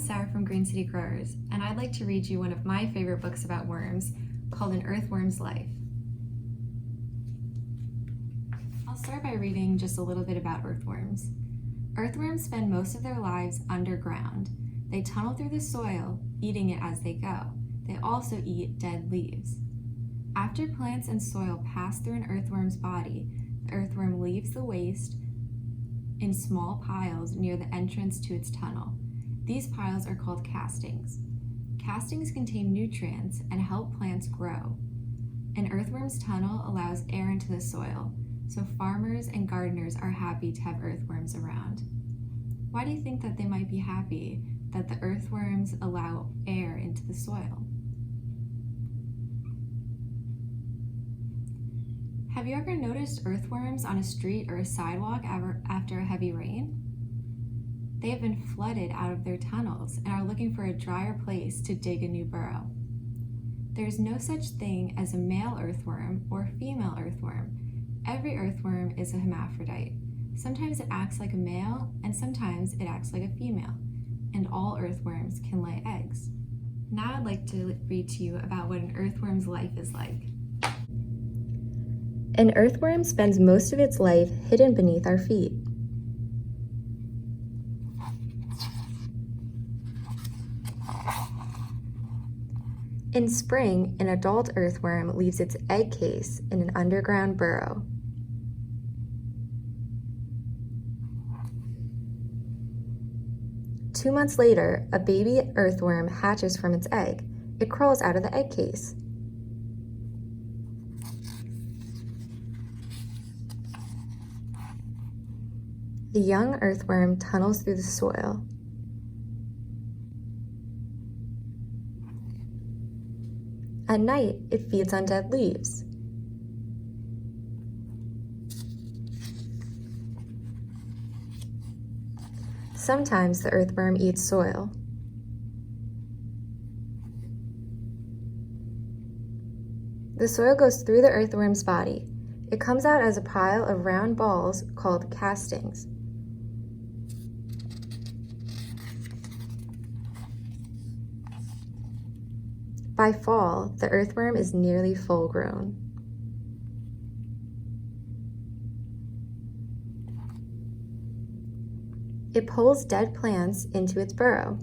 Sarah from Green City Growers, and I'd like to read you one of my favorite books about worms called An Earthworm's Life. I'll start by reading just a little bit about earthworms. Earthworms spend most of their lives underground. They tunnel through the soil, eating it as they go. They also eat dead leaves. After plants and soil pass through an earthworm's body, the earthworm leaves the waste in small piles near the entrance to its tunnel. These piles are called castings. Castings contain nutrients and help plants grow. An earthworm's tunnel allows air into the soil, so farmers and gardeners are happy to have earthworms around. Why do you think that they might be happy that the earthworms allow air into the soil? Have you ever noticed earthworms on a street or a sidewalk after a heavy rain? They have been flooded out of their tunnels and are looking for a drier place to dig a new burrow. There is no such thing as a male earthworm or female earthworm. Every earthworm is a hermaphrodite. Sometimes it acts like a male and sometimes it acts like a female. And all earthworms can lay eggs. Now I'd like to read to you about what an earthworm's life is like. An earthworm spends most of its life hidden beneath our feet. In spring, an adult earthworm leaves its egg case in an underground burrow. Two months later, a baby earthworm hatches from its egg. It crawls out of the egg case. The young earthworm tunnels through the soil. At night, it feeds on dead leaves. Sometimes the earthworm eats soil. The soil goes through the earthworm's body. It comes out as a pile of round balls called castings. By fall, the earthworm is nearly full grown. It pulls dead plants into its burrow.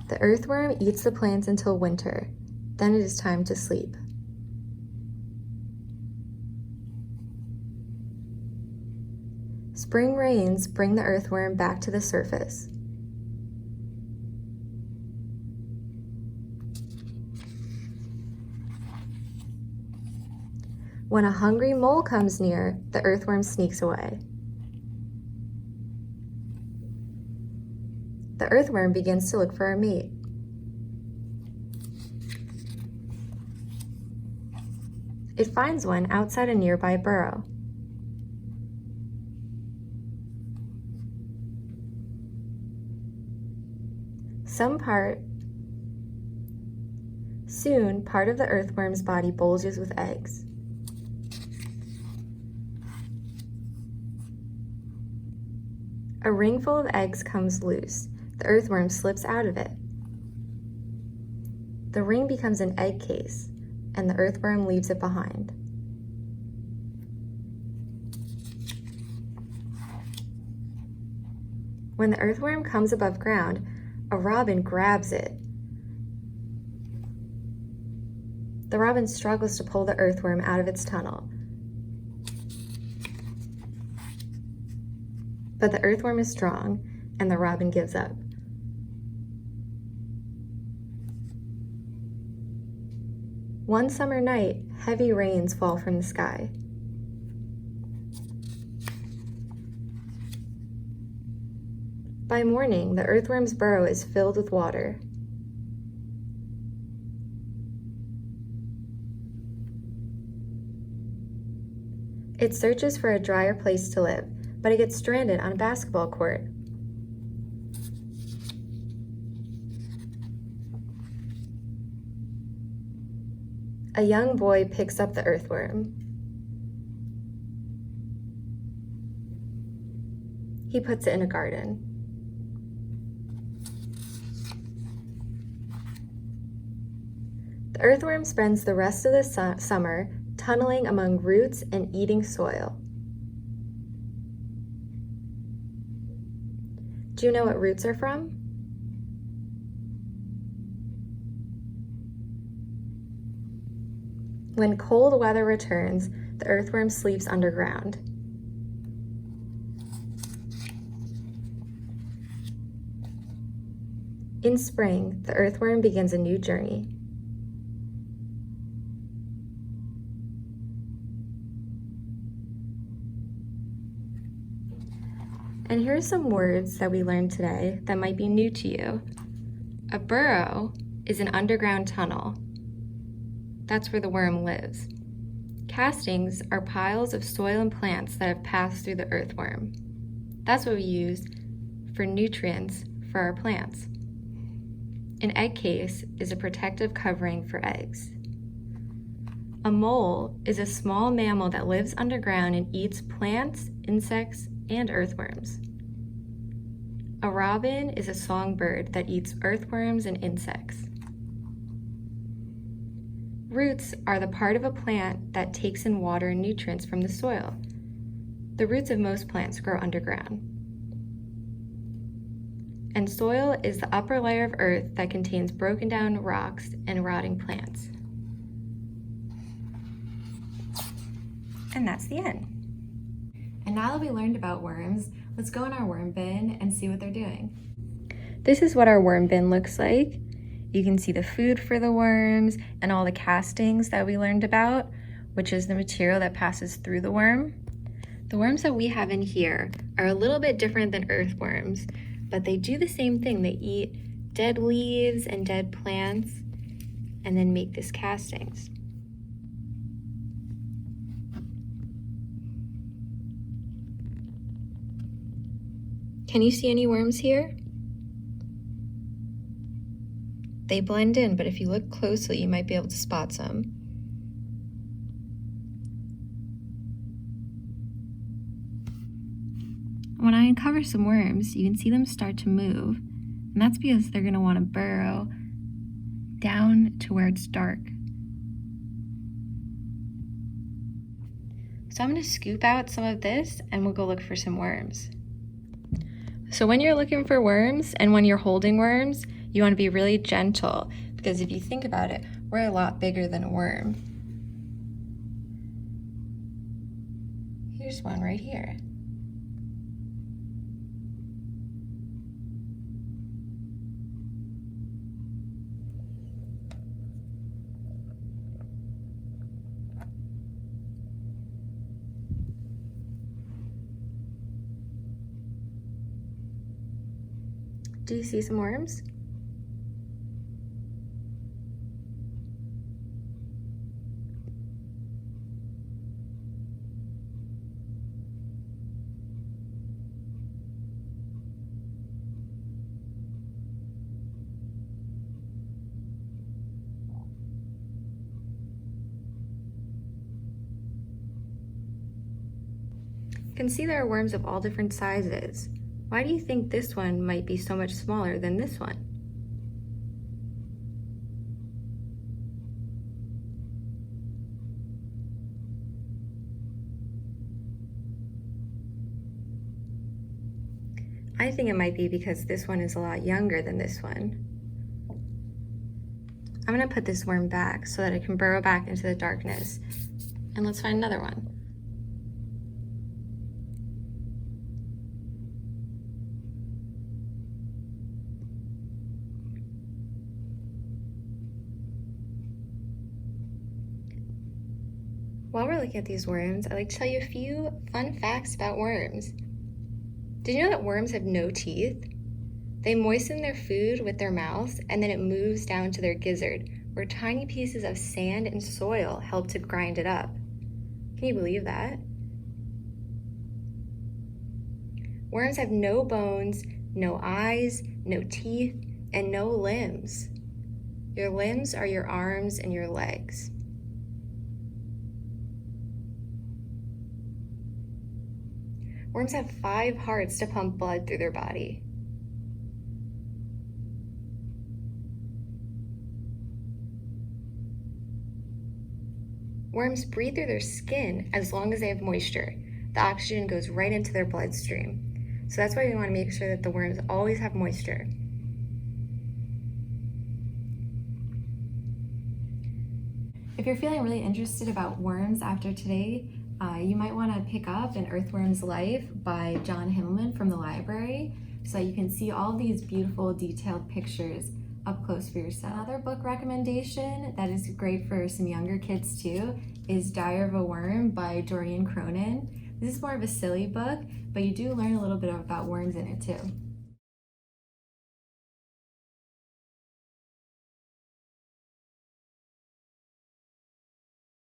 The earthworm eats the plants until winter. Then it is time to sleep. Spring rains bring the earthworm back to the surface. When a hungry mole comes near, the earthworm sneaks away. The earthworm begins to look for a mate. It finds one outside a nearby burrow. Soon, part of the earthworm's body bulges with eggs. A ring full of eggs comes loose. The earthworm slips out of it. The ring becomes an egg case, and the earthworm leaves it behind. When the earthworm comes above ground, a robin grabs it. The robin struggles to pull the earthworm out of its tunnel. But the earthworm is strong, and the robin gives up. One summer night, heavy rains fall from the sky. By morning, the earthworm's burrow is filled with water. It searches for a drier place to live, but it gets stranded on a basketball court. A young boy picks up the earthworm. He puts it in a garden. The earthworm spends the rest of the summer tunneling among roots and eating soil. Do you know what roots are from? When cold weather returns, the earthworm sleeps underground. In spring, the earthworm begins a new journey. And here are some words that we learned today that might be new to you. A burrow is an underground tunnel. That's where the worm lives. Castings are piles of soil and plants that have passed through the earthworm. That's what we use for nutrients for our plants. An egg case is a protective covering for eggs. A mole is a small mammal that lives underground and eats plants, insects, and earthworms. A robin is a songbird that eats earthworms and insects. Roots are the part of a plant that takes in water and nutrients from the soil. The roots of most plants grow underground. And soil is the upper layer of earth that contains broken down rocks and rotting plants. And that's the end. And now that we learned about worms, let's go in our worm bin and see what they're doing. This is what our worm bin looks like. You can see the food for the worms and all the castings that we learned about, which is the material that passes through the worm. The worms that we have in here are a little bit different than earthworms, but they do the same thing. They eat dead leaves and dead plants and then make these castings. Can you see any worms here? They blend in, but if you look closely, you might be able to spot some. When I uncover some worms, you can see them start to move, and that's because they're going to want to burrow down to where it's dark. So I'm going to scoop out some of this, and we'll go look for some worms. So when you're looking for worms and when you're holding worms, you want to be really gentle, because if you think about it, we're a lot bigger than a worm. Here's one right here. Do you see some worms? You can see there are worms of all different sizes. Why do you think this one might be so much smaller than this one? I think it might be because this one is a lot younger than this one. I'm gonna put this worm back so that it can burrow back into the darkness. And let's find another one. While we're looking at these worms, I'd like to tell you a few fun facts about worms. Did you know that worms have no teeth? They moisten their food with their mouths and then it moves down to their gizzard, where tiny pieces of sand and soil help to grind it up. Can you believe that? Worms have no bones, no eyes, no teeth, and no limbs. Your limbs are your arms and your legs. Worms have 5 hearts to pump blood through their body. Worms breathe through their skin as long as they have moisture. The oxygen goes right into their bloodstream. So that's why we want to make sure that the worms always have moisture. If you're feeling really interested about worms after today, you might want to pick up An Earthworm's Life by John Himmelman from the library so that you can see all these beautiful detailed pictures up close for yourself. Another book recommendation that is great for some younger kids too is Diary of a Worm by Dorian Cronin. This is more of a silly book, but you do learn a little bit about worms in it too.